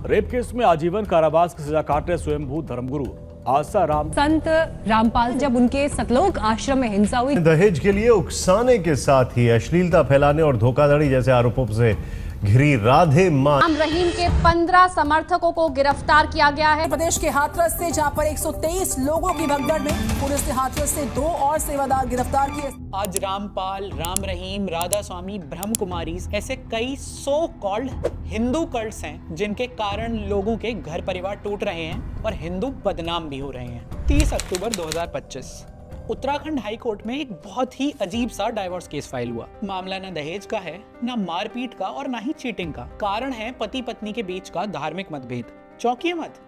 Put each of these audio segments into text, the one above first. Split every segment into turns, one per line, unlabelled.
Rape case में आजीवन कारावास की सजा काट रहे स्वयंभू धर्मगुरु आसाराम
संत रामपाल जब उनके सतलोक आश्रम में हिंसा हुई,
दहेज के लिए उकसाने के साथ ही अश्लीलता फैलाने और धोखाधड़ी जैसे आरोपों से घिरी राधे मां
राम रहीम के 15 समर्थकों को गिरफ्तार किया गया है।
प्रदेश के हाथरस से जहां पर 123 लोगों की भगदड़ में पुलिस ने हाथरस से 2 और सेवादार गिरफ्तार किए।
आज रामपाल, राम रहीम, राधा स्वामी, ब्रह्म कुमारीज ऐसे कई सो कॉल्ड हिंदू कल्ट्स हैं जिनके कारण लोगों के घर परिवार टूट रहे हैं और हिंदू बदनाम भी हो रहे हैं। 30 अक्टूबर 2025 उत्तराखंड हाई कोर्ट में एक बहुत ही अजीब सा डाइवोर्स केस फाइल हुआ। मामला ना दहेज का है, ना मारपीट का और ना ही चीटिंग का। कारण है पति पत्नी के बीच का धार्मिक मतभेद। चौंकिए मत,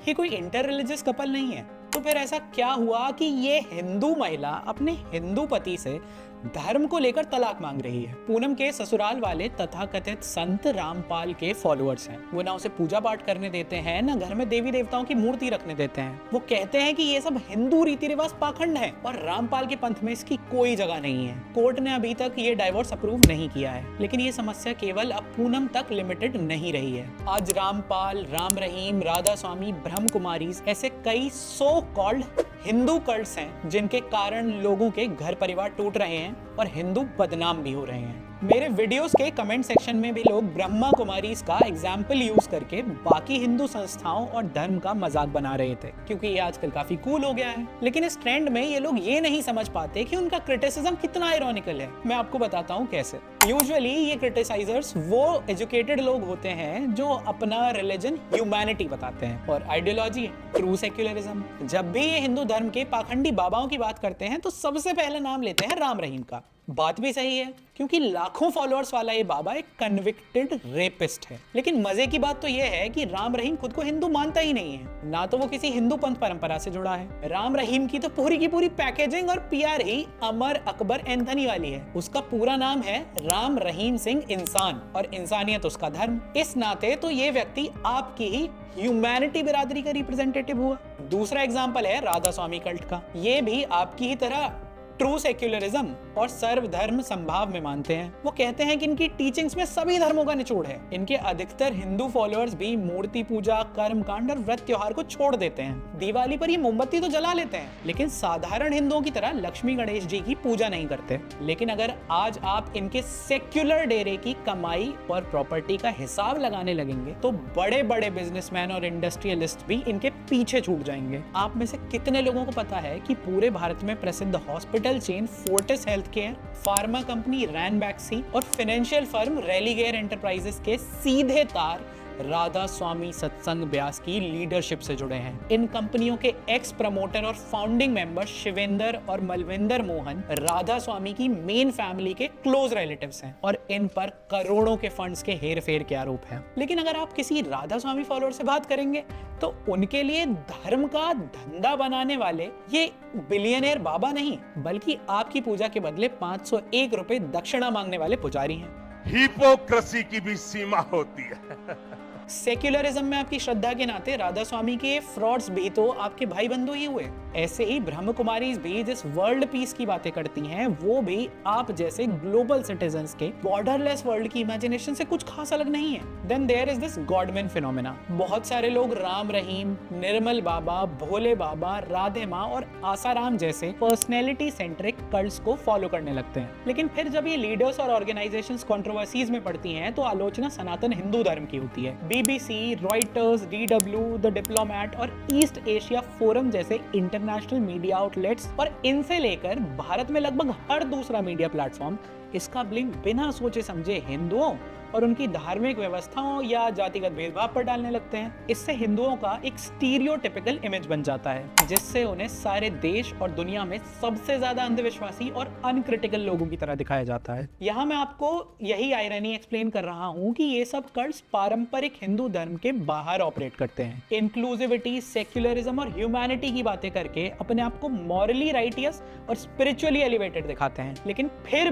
ये कोई इंटर रिलीजियस कपल नहीं है। तो फिर ऐसा क्या हुआ कि ये हिंदू महिला अपने हिंदू पति से धर्म को लेकर तलाक मांग रही है? पूनम के ससुराल वाले तथाकथित संत रामपाल के फॉलोअर्स हैं। वो ना उसे पूजा पाठ करने देते हैं, ना घर में देवी देवताओं की मूर्ति रखने देते हैं। वो कहते हैं कि ये सब हिंदू रीति रिवाज पाखंड है और रामपाल के पंथ में इसकी कोई जगह नहीं है। कोर्ट ने अभी तक ये डाइवोर्स अप्रूव नहीं किया है, लेकिन ये समस्या केवल अब पूनम तक लिमिटेड नहीं रही है। आज रामपाल, राम रहीम, राधा स्वामी, ब्रह्म कुमारीज ऐसे कई सो कॉल्ड हिंदू कल्ट्स हैं जिनके कारण लोगों के घर परिवार टूट रहे हैं और हिंदू बदनाम भी हो रहे हैं। मेरे वीडियोस के कमेंट सेक्शन में भी लोग ब्रह्मा कुमारीज का एग्जाम्पल यूज करके बाकी हिंदू संस्थाओं और धर्म का मजाक बना रहे थे, क्योंकि ये आजकल काफी कूल हो गया है। लेकिन इस ट्रेंड में ये लोग ये नहीं समझ पाते कि उनका क्रिटिसिज्म कितना आयरॉनिकल है। मैं आपको बताता हूँ कैसे। यूजुअली ये क्रिटिसाइजर्स वो एजुकेटेड लोग होते हैं जो अपना रिलीजन ह्यूमैनिटी बताते हैं और आइडियोलॉजी ट्रू सेक्युलरिज्म। जब भी ये हिंदू धर्म के पाखंडी बाबाओं की बात करते हैं तो सबसे पहले नाम लेते हैं राम रहीम का। बात भी सही है, क्योंकि लाखों फॉलोअर्स वाला ये बाबा एक कन्विक्टेड रेपिस्ट है। लेकिन मजे की बात तो ये है कि राम रहीम खुद को हिंदू मानता ही नहीं है, ना तो वो किसी हिंदू पंथ परंपरा से जुड़ा है। राम रहीम की तो पूरी की पूरी पैकेजिंग और पीआर ही अमर अकबर एंथनी वाली है। उसका पूरा नाम है राम रहीम सिंह इंसान और इंसानियत उसका धर्म। इस नाते तो ये व्यक्ति आपकी ही ह्यूमैनिटी बिरादरी का रिप्रेजेंटेटिव हुआ। दूसरा एग्जाम्पल है राधा स्वामी कल्ट का। ये भी आपकी ही तरह ट्रू सेक्युलरिज्म और सर्वधर्म संभाव में मानते हैं। वो कहते हैं कि इनकी टीचिंग्स में सभी धर्मों का निचोड़ है। इनके अधिकतर हिंदू फॉलोअर्स भी मूर्ति पूजा, कर्म कांड और व्रत त्योहार को छोड़ देते हैं। दिवाली पर ये मोमबत्ती तो जला लेते हैं, लेकिन साधारण हिंदुओं की तरह लक्ष्मी गणेश जी की पूजा नहीं करते। लेकिन अगर आज आप इनके सेक्युलर डेरे की कमाई और प्रॉपर्टी का हिसाब लगाने लगेंगे तो बड़े बड़े बिजनेसमैन और इंडस्ट्रियलिस्ट भी इनके पीछे छूट जाएंगे। आप में से कितने लोगों को पता है कि पूरे भारत में प्रसिद्ध hospital chain Fortis healthcare, pharma company Ranbaxy और फाइनेंशियल फर्म रेलीगेयर एंटरप्राइजेस के सीधे तार राधा स्वामी सत्संग ब्यास की लीडरशिप से जुड़े हैं। इन कंपनियों के एक्स प्रमोटर और फाउंडिंग मेंबर शिवेंद्र और मलविंदर मोहन राधा स्वामी की मेन फैमिली के क्लोज रिलेटिव्स हैं और इन पर करोड़ों के फंड्स के हेर फेर के आरोप हैं। लेकिन अगर आप किसी राधा स्वामी फॉलोअर से बात करेंगे तो उनके लिए धर्म का धंधा बनाने वाले ये बिलियनियर बाबा नहीं, बल्कि आपकी पूजा के बदले 501 रुपए दक्षिणा मांगने वाले पुजारी हैं।
हिपोक्रेसी की भी सीमा होती है।
सेक्युलरिज्म में आपकी श्रद्धा के नाते राधा स्वामी के फ्रॉड्स भी तो आपके भाई बंधु ही हुए। ऐसे ही ब्रह्म कुमारीज भी जिस वर्ल्ड पीस की बातें करती हैं, वो भी आप जैसे ग्लोबल सिटीजंस के बॉर्डरलेस वर्ल्ड की इमेजिनेशन से कुछ खास अलग नहीं है। Then there is this godman phenomena. बहुत सारे लोग राम रहीम, निर्मल बाबा, भोले बाबा, राधे माँ और आसाराम जैसे पर्सनैलिटी सेंट्रिक कल्ट्स को फॉलो करने लगते हैं। लेकिन फिर जब ये लीडर्स और ऑर्गेनाइजेशंस कंट्रोवर्सीज में पड़ती हैं तो आलोचना सनातन हिंदू धर्म की होती है। BBC, Reuters, DW, the Diplomat और ईस्ट एशिया फोरम जैसे इंटरनेशनल मीडिया आउटलेट्स और इनसे लेकर भारत में लगभग हर दूसरा मीडिया प्लेटफॉर्म इसका ब्लेम बिना सोचे समझे हिंदुओं और उनकी धार्मिक व्यवस्थाओं या जातिगत भेदभाव पर डालने लगते हैं। इससे हिंदुओं का एक स्टीरियोटिपिकल इमेज बन जाता है, जिससे उन्हें सारे देश और दुनिया में सबसे ज्यादा अंधविश्वासी और अनक्रिटिकल लोगों की तरह दिखाया जाता है। यहाँ मैं आपको यही आयरनी एक्सप्लेन कर रहा हूँ कि ये सब कल्ट्स पारंपरिक हिंदू धर्म के बाहर ऑपरेट करते हैं। इंक्लूसिविटी, सेक्युलरिज्म और ह्यूमैनिटी की बातें करके अपने आप को मॉरली राइटियस और स्पिरिचुअली एलिवेटेड दिखाते हैं। लेकिन फिर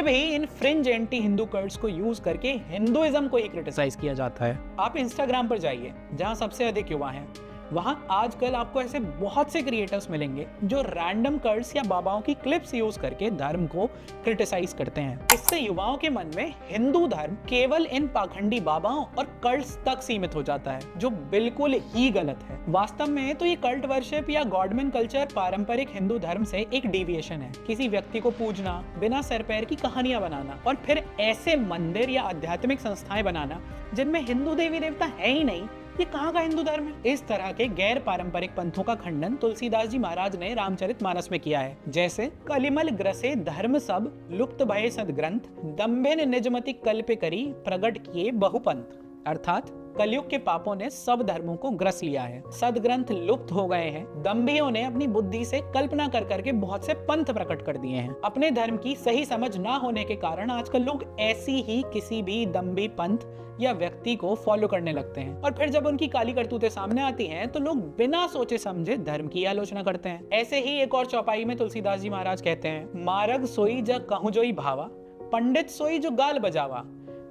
भी इन फ्रिंज एंटी हिंदू कल्ट्स को यूज करके हिंदुइज्म को ही क्रिटिसाइज किया जाता है। आप इंस्टाग्राम पर जाइए, जहां सबसे अधिक युवा हैं। वहां आजकल आपको ऐसे बहुत से क्रिएटर्स मिलेंगे जो रैंडम कल्ट्स या बाबाओं की क्लिप्स यूज करके धर्म को क्रिटिसाइज करते हैं। इससे युवाओं के मन में हिंदू धर्म केवल इन पाखंडी बाबाओं और कल्ट्स तक सीमित हो जाता है, जो बिल्कुल ही गलत है। वास्तव में तो ये कल्ट वर्शिप या गॉडमैन कल्चर पारंपरिक हिंदू धर्म से एक डेविएशन है। किसी व्यक्ति को पूजना, बिना सर पैर की कहानियां बनाना और फिर ऐसे मंदिर या आध्यात्मिक संस्थाएं बनाना जिनमें हिंदू देवी देवता है ही नहीं, ये कहाँ का हिंदू धर्म है? इस तरह के गैर पारंपरिक पंथों का खंडन तुलसीदास जी महाराज ने रामचरितमानस में किया है। जैसे कलिमल ग्रसे धर्म सब लुप्त भये सदग्रंथ, दंभिन निजमति कल्प करी प्रगट किए बहुपंथ। अर्थात कलयुग के पापों ने सब धर्मों को ग्रस लिया है, सदग्रंथ लुप्त हो गए हैं, दंभियों ने अपनी बुद्धि से कल्पना कर करके बहुत से पंथ प्रकट कर दिए हैं। अपने धर्म की सही समझ ना होने के कारण आजकल लोग ऐसी ही किसी भी दंभी पंथ या व्यक्ति को फॉलो करने लगते हैं, और फिर जब उनकी काली करतूतें सामने आती हैं तो लोग बिना सोचे समझे धर्म की आलोचना करते हैं। ऐसे ही एक और चौपाई में तुलसीदास जी महाराज कहते हैं, मारग सोई ज कहूं जोई भावा, पंडित सोई जो गाल बजावा,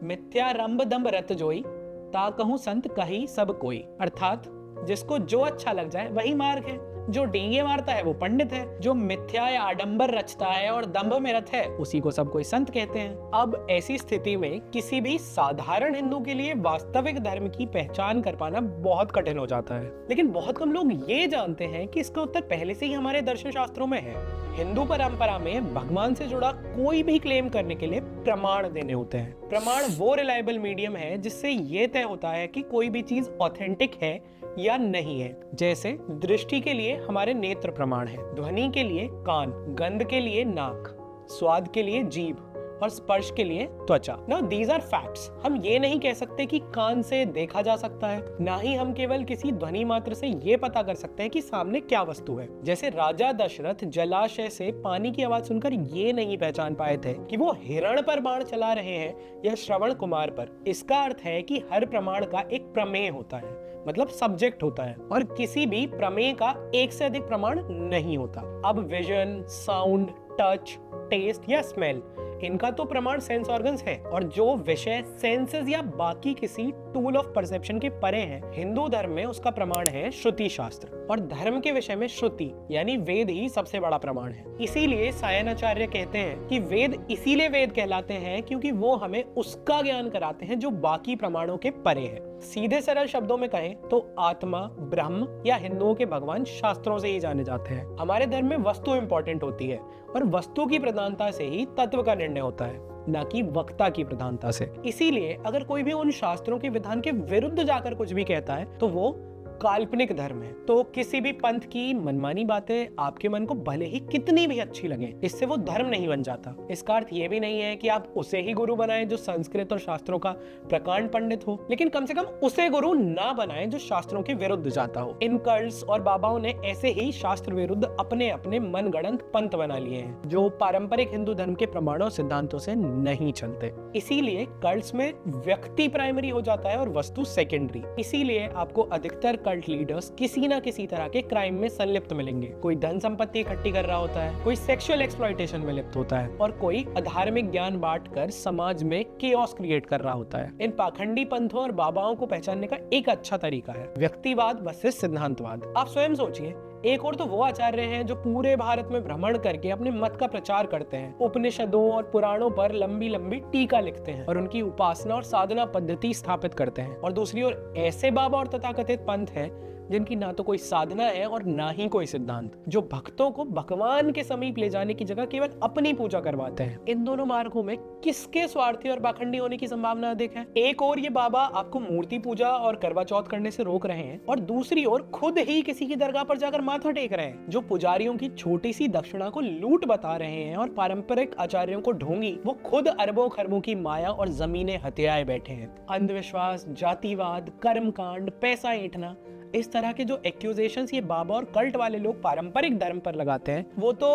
मिथ्या रंब दम्ब रत जोई, ता कहूं संत कही सब कोई। अर्थात जिसको जो अच्छा लग जाए वही मार्ग है। जो डींगे मारता है वो पंडित है, जो मिथ्या या आडंबर रचता है और दंभ में रत है उसी को सब कोई संत कहते हैं। अब ऐसी स्थिति में किसी भी साधारण हिंदू के लिए वास्तविक धर्म की पहचान कर पाना बहुत कठिन हो जाता है। लेकिन बहुत कम लोग ये जानते हैं कि इसका उत्तर पहले से ही हमारे दर्शन शास्त्रों में है। हिंदू परंपरा में भगवान से जुड़ा कोई भी क्लेम करने के लिए प्रमाण देने होते हैं। प्रमाण वो रिलायबल मीडियम है जिससे ये तय होता है कि कोई भी चीज ऑथेंटिक है या नहीं है। जैसे दृष्टि के लिए हमारे नेत्र प्रमाण है, ध्वनि के लिए कान, गंध के लिए नाक, स्वाद के लिए जीभ और स्पर्श के लिए त्वचा। Now these are facts. हम ये नहीं कह सकते कि कान से देखा जा सकता है, ना ही हम केवल किसी ध्वनि मात्र से ये पता कर सकते हैं कि सामने क्या वस्तु है। जैसे राजा दशरथ जलाशय से पानी की आवाज सुनकर ये नहीं पहचान पाए थे कि वो हिरण पर बाण चला रहे हैं या श्रवण कुमार पर। इसका अर्थ है कि हर प्रमाण का एक प्रमेय होता है, मतलब सब्जेक्ट होता है, और किसी भी प्रमेय का एक से अधिक प्रमाण नहीं होता। अब विजन, साउंड, टच, टेस्ट या स्मेल, इनका तो प्रमाण सेंस ऑर्गन्स है, और जो विषय सेंसेस या बाकी किसी टूल ऑफ परसेप्शन के परे है, हिंदू धर्म में उसका प्रमाण है श्रुति शास्त्र। और धर्म के विषय में श्रुति यानी वेद ही सबसे बड़ा प्रमाण है। इसीलिए सायणाचार्य कहते हैं कि वेद इसीलिए वेद कहलाते हैं क्योंकि वो हमें उसका ज्ञान कराते हैं जो बाकी प्रमाणों के परे है। सीधे सरल शब्दों में कहें तो आत्मा, ब्रह्म या हिंदुओं के भगवान शास्त्रों से ही जाने जाते हैं। हमारे धर्म में वस्तु इंपॉर्टेंट होती है, और वस्तु की प्रधानता से ही तत्व का निर्णय होता है, न कि वक्ता की प्रधानता से। इसीलिए अगर कोई भी उन शास्त्रों के विधान के विरुद्ध जाकर कुछ भी कहता है तो वो काल्पनिक धर्म है। तो किसी भी पंथ की मनमानी बातें आपके मन को भले ही कितनी भी अच्छी लगे, इससे वो धर्म नहीं बन जाता। इसका अर्थ ये भी नहीं है कि आप उसे ही गुरु बनाएं जो संस्कृत और शास्त्रों का प्रकांड पंडित हो, लेकिन कम से कम उसे गुरु ना बनाएं जो शास्त्रों के विरुद्ध जाता हो। इन कल्ट्स और बाबाओं ने ऐसे ही शास्त्र विरुद्ध अपने अपने मनगढ़ंत पंथ बना लिए हैं जो पारंपरिक हिंदू धर्म के प्रमाणों सिद्धांतों से नहीं चलते। इसीलिए कल्ट्स में व्यक्ति प्राइमरी हो जाता है और वस्तु सेकेंडरी। इसीलिए आपको अधिकतर कल्ट लीडर्स किसी ना किसी तरह के क्राइम में संलिप्त मिलेंगे। कोई धन संपत्ति इकट्ठी कर रहा होता है, कोई सेक्सुअल एक्सप्लॉयटेशन में लिप्त होता है, और कोई अधार्मिक ज्ञान बांटकर समाज में केओस क्रिएट कर रहा होता है। इन पाखंडी पंथों और बाबाओं को पहचानने का एक अच्छा तरीका है व्यक्तिवाद वर्सेस सिद्धांतवाद। आप स्वयं सोचिए, एक और तो वो आचार्य हैं जो पूरे भारत में भ्रमण करके अपने मत का प्रचार करते हैं, उपनिषदों और पुराणों पर लंबी लंबी टीका लिखते हैं और उनकी उपासना और साधना पद्धति स्थापित करते हैं। और दूसरी ओर ऐसे बाबा और तथाकथित पंथ हैं जिनकी ना तो कोई साधना है और ना ही कोई सिद्धांत, जो भक्तों को भगवान के समीप ले जाने की जगह केवल अपनी पूजा करवाते हैं। इन दोनों मार्गों में किसके स्वार्थी और पाखंडी होने की संभावना अधिक है? एक और ये बाबा आपको मूर्ति पूजा और करवा चौथ करने से रोक रहे हैं, और दूसरी ओर खुद ही किसी की दरगाह पर जाकर माथा टेक रहे हैं। जो पुजारियों की छोटी सी दक्षिणा को लूट बता रहे हैं और पारंपरिक आचार्यों को ढोंगी, वो खुद अरबों खरबों की माया और जमीनें हथियाए बैठे हैं। अंधविश्वास, जातिवाद, कर्मकांड, पैसा ऐंठना, इस तरह के जो एक्यूजेशंस ये बाबा और कल्ट वाले लोग पारंपरिक धर्म पर लगाते हैं, वो तो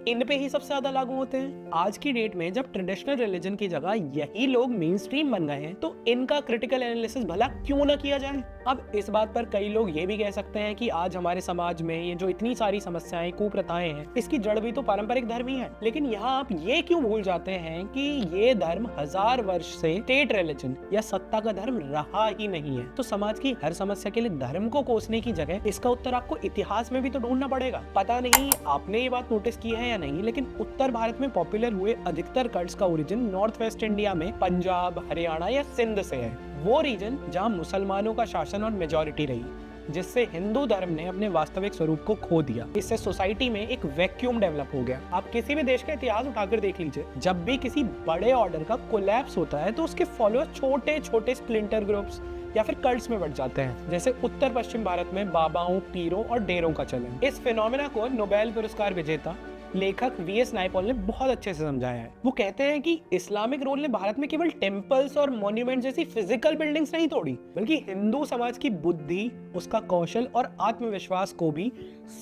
इन पे ही सबसे ज्यादा लागू होते हैं। आज की डेट में जब ट्रेडिशनल रिलीजन की जगह यही लोग मेन स्ट्रीम बन गए हैं, तो इनका क्रिटिकल एनालिसिस भला क्यों ना किया जाए। अब इस बात पर कई लोग ये भी कह सकते हैं कि आज हमारे समाज में ये जो इतनी सारी समस्याएं, कुप्रथाएं हैं, इसकी जड़ भी तो पारंपरिक धर्म ही है। लेकिन यहाँ आप ये क्यों भूल जाते हैं कि ये धर्म 1000 वर्ष से स्टेट रिलीजन या सत्ता का धर्म रहा ही नहीं है। तो समाज की हर समस्या के लिए धर्म को कोसने की जगह इसका उत्तर आपको इतिहास में भी तो ढूंढना पड़ेगा। पता नहीं आपने ये बात नोटिस की है या नहीं, लेकिन उत्तर भारत में पॉपुलर हुए अधिकतर कल्ट्स का ओरिजिन नॉर्थ वेस्ट इंडिया में पंजाब, हरियाणा या सिंध से है। वो रीजन जहां मुसलमानों का शासन और मेजॉरिटी रही, जिससे हिंदू धर्म ने अपने वास्तविक स्वरूप को खो दिया। इससे सोसाइटी में एक वैक्यूम डेवलप हो गया। आप किसी भी देश का इतिहास उठाकर देख लीजिए, जब भी किसी बड़े ऑर्डर का कोलैप्स होता है तो उसके फॉलोअर्स छोटे छोटे स्प्लिंटर ग्रुप्स या फिर कल्ट्स में बढ़ जाते हैं, जैसे उत्तर पश्चिम भारत में बाबाओं, पीरों और डेरों का चलन। इस फिनोमेना को नोबेल पुरस्कार विजेता लेखक वीएस नायपॉल ने बहुत अच्छे से समझाया है। वो कहते हैं कि इस्लामिक रूल ने भारत में केवल टेम्पल्स और मॉन्यूमेंट जैसी फिजिकल बिल्डिंग्स नहीं तोड़ी, बल्कि हिंदू समाज की बुद्धि, उसका कौशल और आत्मविश्वास को भी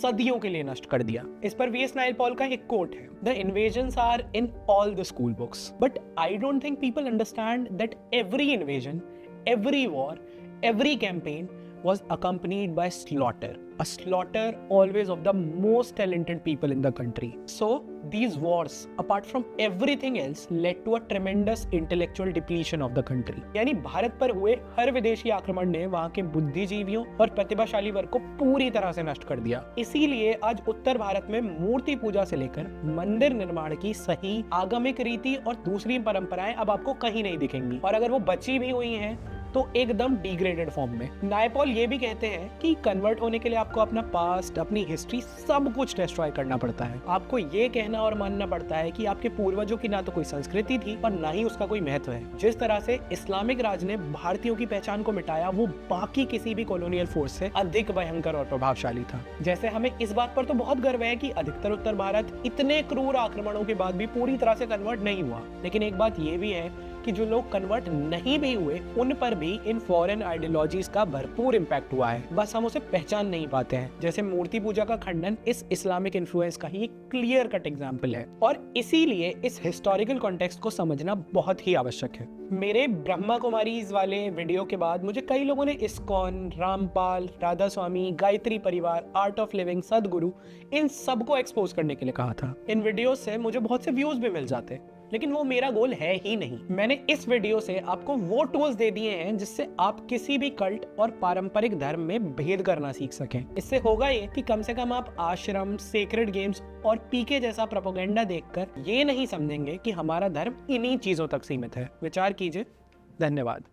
सदियों के लिए नष्ट कर दिया। इस पर वीएस नायपॉल का एक कोट है, the invasions are in all the school books, but I don't think people understand that every invasion, every war, every campaign was accompanied by slaughter. A slaughter always of the most talented people in the country. So these wars, apart from everything else, led to a tremendous intellectual depletion of the country. यानी भारत पर हुए हर विदेशी आक्रमण ने वहाँ के बुद्धिजीवियों और प्रतिभाशाली वर्ग को पूरी तरह से नष्ट कर दिया। इसीलिए आज उत्तर भारत में मूर्ति पूजा से लेकर मंदिर निर्माण की सही आगमिक रीति और दूसरी परंपराएं अब आपको कहीं नहीं दिखेंगी, और अगर वो बची भी हुई हैं तो एकदम डिग्रेडेड फॉर्म में। नायपॉल ये भी कहते हैं कि कन्वर्ट होने के लिए आपको अपना पास्ट, अपनी हिस्ट्री, सब कुछ डिस्ट्रॉय करना पड़ता है। आपको ये कहना और मानना पड़ता है कि आपके पूर्वजों की ना तो कोई संस्कृति थी और ना ही उसका कोई महत्व है। जिस तरह से इस्लामिक राज ने भारतीयों की पहचान को मिटाया, वो बाकी किसी भी कॉलोनियल फोर्स से अधिक भयंकर और प्रभावशाली था। जैसे हमें इस बात पर तो बहुत गर्व है कि अधिकतर उत्तर भारत इतने क्रूर आक्रमणों के बाद भी पूरी तरह से कन्वर्ट नहीं हुआ, लेकिन एक बात ये भी है कि जो लोग कन्वर्ट नहीं भी हुए, उन पर भी इन फॉरेन आइडियोलॉजीज का भरपूर इम्पैक्ट हुआ है, बस हम उसे पहचान नहीं पाते हैं। जैसे मूर्ति पूजा का खंडन इस इस्लामिक इन्फ्लुएंस का ही एक क्लियर कट एग्जाम्पल है, और इसीलिए इस हिस्टोरिकल कॉन्टेक्स्ट को समझना बहुत ही आवश्यक है। मेरे ब्रह्मा कुमारीज वाले वीडियो के बाद मुझे कई लोगों ने इस्कॉन, रामपाल, राधा स्वामी, गायत्री परिवार, आर्ट ऑफ लिविंग, सदगुरु, इन सबको एक्सपोज करने के लिए कहा था। इन वीडियो से मुझे बहुत से व्यूज भी मिल जाते, लेकिन वो मेरा गोल है ही नहीं। मैंने इस वीडियो से आपको वो टूल्स दे दिए हैं जिससे आप किसी भी कल्ट और पारंपरिक धर्म में भेद करना सीख सकें। इससे होगा ये कि कम से कम आप आश्रम, सेक्रेड गेम्स और पीके जैसा प्रोपेगेंडा देखकर ये नहीं समझेंगे कि हमारा धर्म इन्हीं चीजों तक सीमित है। विचार कीजिए। धन्यवाद।